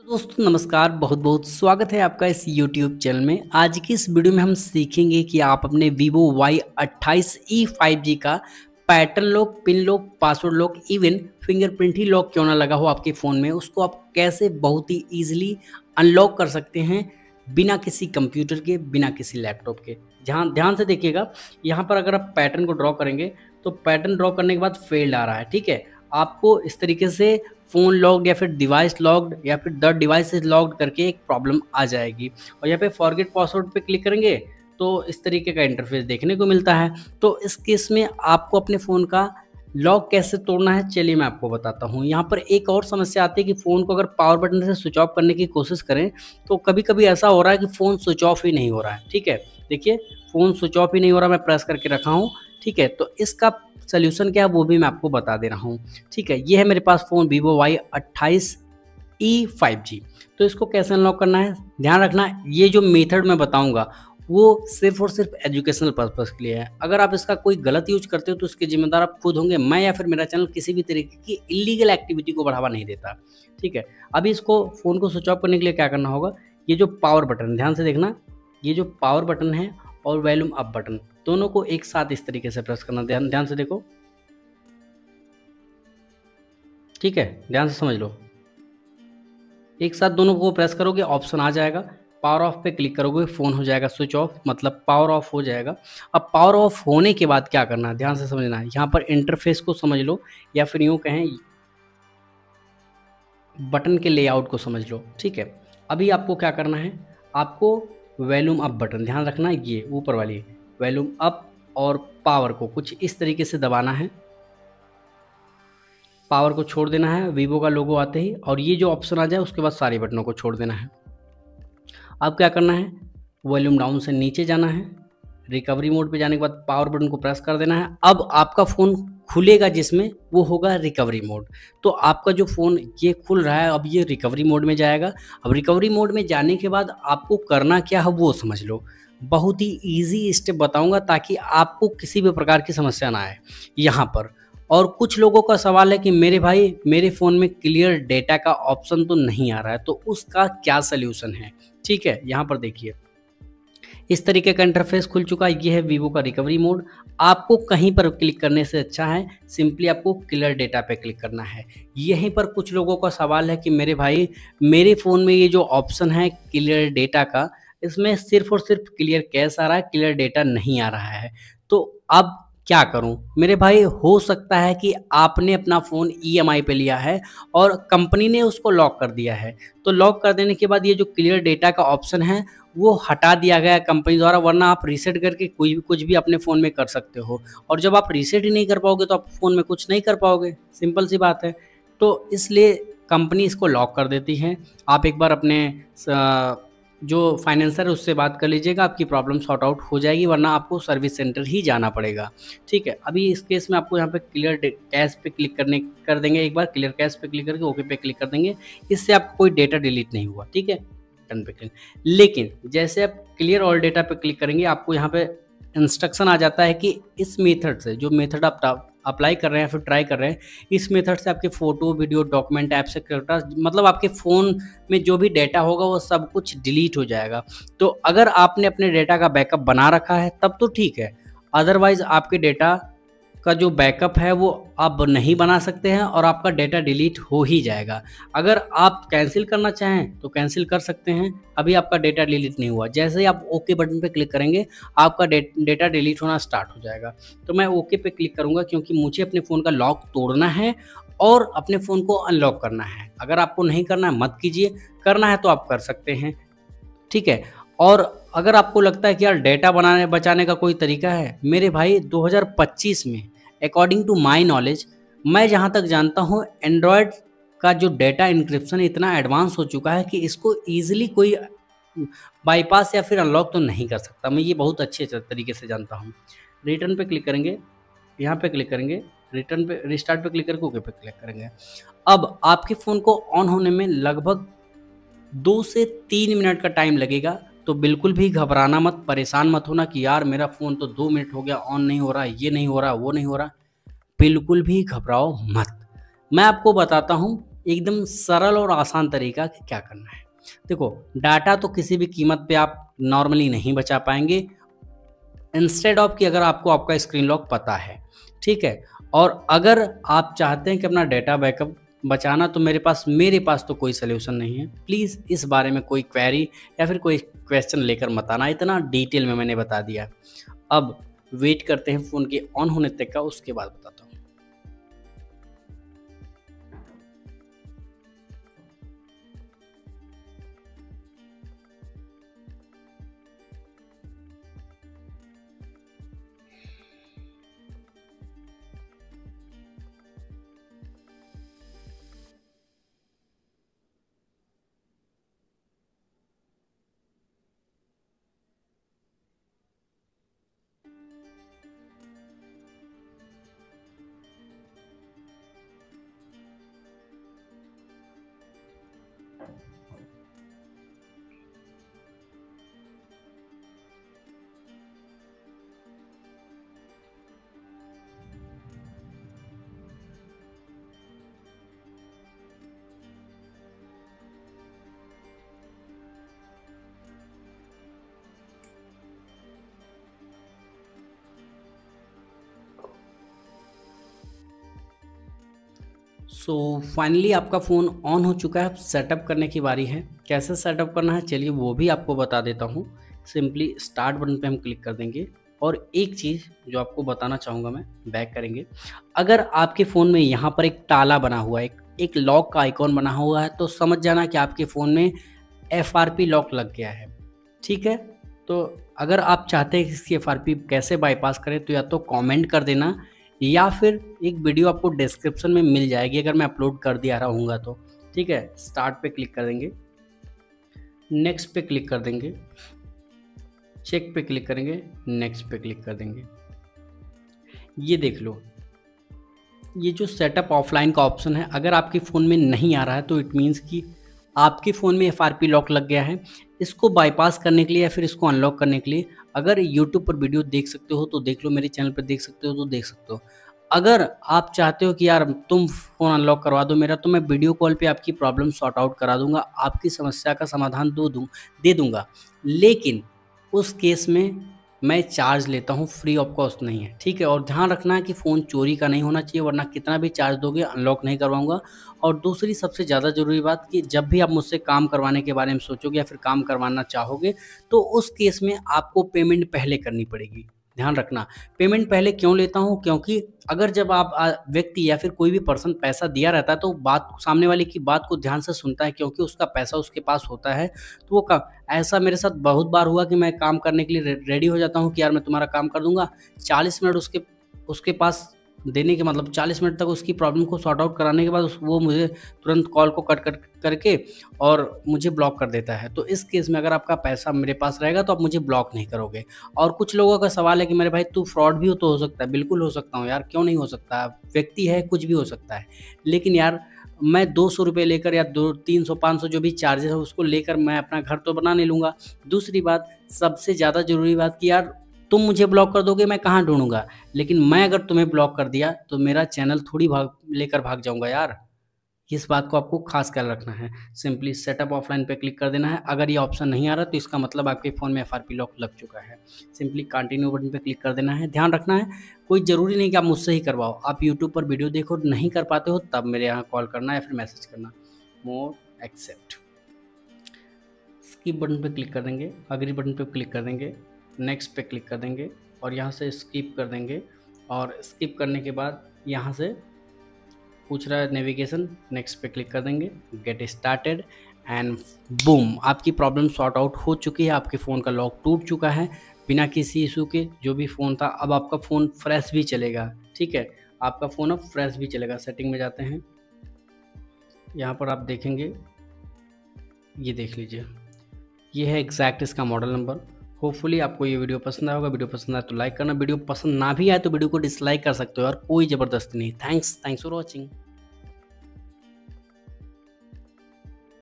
तो दोस्तों नमस्कार, बहुत बहुत स्वागत है आपका इस YouTube चैनल में। आज की इस वीडियो में हम सीखेंगे कि आप अपने Vivo Y28e 5G का pattern lock, pin lock, password lock, even fingerprint ही लॉक क्यों ना लगा हो आपके फ़ोन में, उसको आप कैसे बहुत ही ईजिली अनलॉक कर सकते हैं बिना किसी कंप्यूटर के, बिना किसी लैपटॉप के। जहाँ ध्यान से देखिएगा, यहाँ पर अगर आप पैटर्न को ड्रॉ करेंगे तो पैटर्न ड्रॉ करने के बाद फेल्ड आ रहा है, ठीक है। आपको इस तरीके से फ़ोन लॉक्ड या फिर डिवाइस लॉक्ड या फिर द डिवाइस इज लॉक्ड करके एक प्रॉब्लम आ जाएगी। और यहाँ पे फॉरगेट पासवर्ड पे क्लिक करेंगे तो इस तरीके का इंटरफेस देखने को मिलता है। तो इस केस में आपको अपने फ़ोन का लॉक कैसे तोड़ना है, चलिए मैं आपको बताता हूँ। यहाँ पर एक और समस्या आती है कि फ़ोन को अगर पावर बटन से स्विच ऑफ करने की कोशिश करें तो कभी कभी ऐसा हो रहा है कि फ़ोन स्विच ऑफ ही नहीं हो रहा है, ठीक है। देखिए, फ़ोन स्विच ऑफ ही नहीं हो रहा, मैं प्रेस करके रखा हूँ, ठीक है। तो इसका सोल्यूशन क्या है वो भी मैं आपको बता दे रहा हूँ, ठीक है। ये है मेरे पास फ़ोन Vivo Y28e 5G। तो इसको कैसे अनलॉक करना है, ध्यान रखना, ये जो मेथड मैं बताऊंगा वो सिर्फ और सिर्फ एजुकेशनल पर्पज़ के लिए है। अगर आप इसका कोई गलत यूज करते हो तो उसके जिम्मेदार आप खुद होंगे। मैं या फिर मेरा चैनल किसी भी तरीके की इलीगल एक्टिविटी को बढ़ावा नहीं देता, ठीक है। अभी इसको फ़ोन को स्विच ऑफ करने के लिए क्या करना होगा, ये जो पावर बटन, ध्यान से देखना, ये जो पावर बटन है और वॉल्यूम अप बटन, दोनों को एक साथ इस तरीके से प्रेस करना। ध्यान से देखो, ठीक है, ध्यान से समझ लो। एक साथ दोनों को प्रेस करोगे, ऑप्शन आ जाएगा, पावर ऑफ पे क्लिक करोगे, फ़ोन हो जाएगा स्विच ऑफ, मतलब पावर ऑफ हो जाएगा। अब पावर ऑफ होने के बाद क्या करना है, ध्यान से समझना है। यहाँ पर इंटरफेस को समझ लो या फिर यूँ कहें बटन के लेआउट को समझ लो, ठीक है। अभी आपको क्या करना है, आपको वॉल्यूम अप बटन, ध्यान रखना, ये ऊपर वाली वॉल्यूम अप और पावर को कुछ इस तरीके से दबाना है। पावर को छोड़ देना है वीवो का लोगो आते ही, और ये जो ऑप्शन आ जाए उसके बाद सारे बटनों को छोड़ देना है। अब क्या करना है, वॉल्यूम डाउन से नीचे जाना है, रिकवरी मोड पे जाने के बाद पावर बटन को प्रेस कर देना है। अब आपका फ़ोन खुलेगा जिसमें वो होगा रिकवरी मोड। तो आपका जो फ़ोन ये खुल रहा है, अब ये रिकवरी मोड में जाएगा। अब रिकवरी मोड में जाने के बाद आपको करना क्या है वो समझ लो। बहुत ही ईजी स्टेप बताऊंगा ताकि आपको किसी भी प्रकार की समस्या ना आए यहाँ पर। और कुछ लोगों का सवाल है कि मेरे भाई, मेरे फ़ोन में क्लियर डेटा का ऑप्शन तो नहीं आ रहा है, तो उसका क्या सल्यूशन है, ठीक है। यहाँ पर देखिए, इस तरीके का इंटरफेस खुल चुका है। ये है वीवो का रिकवरी मोड। आपको कहीं पर क्लिक करने से अच्छा है सिंपली आपको क्लियर डेटा पे क्लिक करना है। यहीं पर कुछ लोगों का सवाल है कि मेरे भाई, मेरे फ़ोन में ये जो ऑप्शन है क्लियर डेटा का, इसमें सिर्फ और सिर्फ क्लियर कैश आ रहा है, क्लियर डेटा नहीं आ रहा है। तो अब क्या करूं मेरे भाई, हो सकता है कि आपने अपना फ़ोन ईएमआई पे लिया है और कंपनी ने उसको लॉक कर दिया है। तो लॉक कर देने के बाद ये जो क्लियर डेटा का ऑप्शन है वो हटा दिया गया है कंपनी द्वारा, वरना आप रीसेट करके कोई भी कुछ भी अपने फ़ोन में कर सकते हो। और जब आप रीसेट ही नहीं कर पाओगे तो आप फ़ोन में कुछ नहीं कर पाओगे, सिंपल सी बात है। तो इसलिए कंपनी इसको लॉक कर देती है। आप एक बार अपने जो फाइनेंसर है उससे बात कर लीजिएगा, आपकी प्रॉब्लम सॉर्ट आउट हो जाएगी, वरना आपको सर्विस सेंटर ही जाना पड़ेगा, ठीक है। अभी इस केस में आपको यहाँ पे क्लियर कैश पे क्लिक कर देंगे, एक बार क्लियर कैश पे क्लिक करके ओके पे क्लिक कर देंगे। इससे आपको कोई डेटा डिलीट नहीं हुआ, ठीक है, डन पे क्लिक। लेकिन जैसे आप क्लियर ऑल डेटा पे क्लिक करेंगे, आपको यहाँ पे इंस्ट्रक्शन आ जाता है कि इस मेथड से, जो मेथड आप अप्लाई कर रहे हैं या फिर ट्राई कर रहे हैं, इस मेथड से आपके फ़ोटो, वीडियो, डॉक्यूमेंट, ऐप से मतलब आपके फ़ोन में जो भी डेटा होगा वो सब कुछ डिलीट हो जाएगा। तो अगर आपने अपने डेटा का बैकअप बना रखा है तब तो ठीक है, अदरवाइज़ आपके डेटा का जो बैकअप है वो आप नहीं बना सकते हैं और आपका डेटा डिलीट हो ही जाएगा। अगर आप कैंसिल करना चाहें तो कैंसिल कर सकते हैं, अभी आपका डेटा डिलीट नहीं हुआ। जैसे ही आप ओके बटन पे क्लिक करेंगे आपका डेटा डिलीट होना स्टार्ट हो जाएगा। तो मैं ओके पे क्लिक करूँगा क्योंकि मुझे अपने फ़ोन का लॉक तोड़ना है और अपने फ़ोन को अनलॉक करना है। अगर आपको नहीं करना है मत कीजिए, करना है तो आप कर सकते हैं, ठीक है। और अगर आपको लगता है कि यार डेटा बचाने का कोई तरीका है, मेरे भाई 2025 में अकॉर्डिंग टू माई नॉलेज, मैं जहाँ तक जानता हूँ, एंड्रॉयड का जो डेटा इंक्रिप्शन इतना एडवांस हो चुका है कि इसको ईजिली कोई बाईपास या फिर अनलॉक तो नहीं कर सकता। मैं ये बहुत अच्छे तरीके से जानता हूँ। रिटर्न पे क्लिक करेंगे, यहाँ पे क्लिक करेंगे, रिटर्न पे, रिस्टार्ट पे क्लिक करके ओके पे क्लिक करेंगे। अब आपके फ़ोन को ऑन होने में लगभग 2 से 3 मिनट का टाइम लगेगा। तो बिल्कुल भी घबराना मत, परेशान मत होना कि यार मेरा फ़ोन तो 2 मिनट हो गया ऑन नहीं हो रहा, ये नहीं हो रहा, वो नहीं हो रहा। बिल्कुल भी घबराओ मत। मैं आपको बताता हूँ एकदम सरल और आसान तरीका कि क्या करना है। देखो, डाटा तो किसी भी कीमत पे आप नॉर्मली नहीं बचा पाएंगे, इंस्टेड ऑफ कि अगर आपको आपका स्क्रीन लॉक पता है, ठीक है। और अगर आप चाहते हैं कि अपना डेटा बैकअप बचाना, तो मेरे पास तो कोई सलूशन नहीं है। प्लीज़ इस बारे में कोई क्वेरी या फिर कोई क्वेश्चन लेकर मत आना, इतना डिटेल में मैंने बता दिया। अब वेट करते हैं फ़ोन के ऑन होने तक का, उसके बाद बताता हूँ। सो फाइनली आपका फ़ोन ऑन हो चुका है। अब सेटअप करने की बारी है। कैसे सेटअप करना है चलिए वो भी आपको बता देता हूँ। सिंपली स्टार्ट बटन पे हम क्लिक कर देंगे, और एक चीज़ जो आपको बताना चाहूँगा मैं, बैक करेंगे। अगर आपके फ़ोन में यहाँ पर एक ताला बना हुआ है, एक लॉक का आइकॉन बना हुआ है, तो समझ जाना कि आपके फ़ोन में FRP लॉक लग गया है, ठीक है। तो अगर आप चाहते हैं कि इसकी FRP कैसे बाईपास करें, तो या तो कमेंट कर देना, या फिर एक वीडियो आपको डिस्क्रिप्शन में मिल जाएगी अगर मैं अपलोड कर दिया रहूँगा तो, ठीक है। स्टार्ट पे क्लिक कर देंगे, नेक्स्ट पे क्लिक कर देंगे, चेक पे क्लिक करेंगे, नेक्स्ट पे क्लिक कर देंगे। ये देख लो, ये जो सेटअप ऑफलाइन का ऑप्शन है, अगर आपके फ़ोन में नहीं आ रहा है तो इट मीन्स कि आपके फ़ोन में FRP लॉक लग गया है। इसको बाईपास करने के लिए या फिर इसको अनलॉक करने के लिए, अगर यूट्यूब पर वीडियो देख सकते हो तो देख लो, मेरे चैनल पर देख सकते हो तो देख सकते हो। अगर आप चाहते हो कि यार तुम फ़ोन अनलॉक करवा दो मेरा, तो मैं वीडियो कॉल पे आपकी प्रॉब्लम सॉर्ट आउट करा दूँगा, आपकी समस्या का समाधान दे दूँगा। लेकिन उस केस में मैं चार्ज लेता हूँ, फ्री ऑफ कॉस्ट नहीं है, ठीक है। और ध्यान रखना है कि फ़ोन चोरी का नहीं होना चाहिए, वरना कितना भी चार्ज दोगे अनलॉक नहीं करवाऊँगा। और दूसरी सबसे ज़्यादा ज़रूरी बात कि जब भी आप मुझसे काम करवाने के बारे में सोचोगे या फिर काम करवाना चाहोगे, तो उस केस में आपको पेमेंट पहले करनी पड़ेगी। ध्यान रखना, पेमेंट पहले क्यों लेता हूँ, क्योंकि अगर जब आप व्यक्ति या फिर कोई भी पर्सन पैसा दिया रहता है, तो बात सामने वाले की बात को ध्यान से सुनता है, क्योंकि उसका पैसा उसके पास होता है। तो वो का ऐसा मेरे साथ बहुत बार हुआ कि मैं काम करने के लिए रेडी हो जाता हूँ कि यार मैं तुम्हारा काम कर दूँगा, 40 मिनट उसके उसके पास देने के मतलब 40 मिनट तक उसकी प्रॉब्लम को सॉर्ट आउट कराने के बाद वो मुझे तुरंत कॉल को कट करके और मुझे ब्लॉक कर देता है। तो इस केस में अगर आपका पैसा मेरे पास रहेगा तो आप मुझे ब्लॉक नहीं करोगे। और कुछ लोगों का सवाल है कि मेरे भाई तू फ्रॉड भी हो सकता है। बिल्कुल हो सकता हूँ यार, क्यों नहीं हो सकता, व्यक्ति है, कुछ भी हो सकता है। लेकिन यार मैं 200 रुपये लेकर या 300-500 जो भी चार्जेस है उसको लेकर मैं अपना घर तो बना नहीं लूँगा। दूसरी बात, सबसे ज़्यादा ज़रूरी बात कि यार तुम मुझे ब्लॉक कर दोगे, मैं कहाँ ढूँढूँगा। लेकिन मैं अगर तुम्हें ब्लॉक कर दिया तो मेरा चैनल थोड़ी लेकर भाग जाऊँगा यार। इस बात को आपको खास ख्याल रखना है। सिंपली सेटअप ऑफलाइन पे क्लिक कर देना है। अगर ये ऑप्शन नहीं आ रहा तो इसका मतलब आपके फ़ोन में FRP लॉक लग चुका है। सिंपली कंटिन्यू बटन पे क्लिक कर देना है। ध्यान रखना है, कोई ज़रूरी नहीं कि आप मुझसे ही करवाओ। आप यूट्यूब पर वीडियो देखो, नहीं कर पाते हो तब मेरे यहाँ कॉल करना या फिर मैसेज करना। मोर एक्सेप्ट, स्किप बटन पे क्लिक कर देंगे, अग्री बटन पे क्लिक कर देंगे, नेक्स्ट पे क्लिक कर देंगे और यहाँ से स्किप कर देंगे। और स्किप करने के बाद यहाँ से पूछ रहा है नेविगेशन, नेक्स्ट पे क्लिक कर देंगे, गेट स्टार्टेड, एंड बूम, आपकी प्रॉब्लम सॉर्ट आउट हो चुकी है। आपके फ़ोन का लॉक टूट चुका है बिना किसी इशू के। जो भी फ़ोन था, अब आपका फ़ोन फ्रेश भी चलेगा, ठीक है। आपका फ़ोन अब फ्रेश भी चलेगा। सेटिंग में जाते हैं, यहाँ पर आप देखेंगे, ये देख लीजिए, ये है एग्जैक्ट इसका मॉडल नंबर। होपफुली आपको ये वीडियो पसंद आया होगा। वीडियो पसंद आए तो लाइक करना, वीडियो पसंद ना भी आए तो वीडियो को डिसलाइक कर सकते हो और कोई ज़बरदस्ती नहीं। Thanks for watching.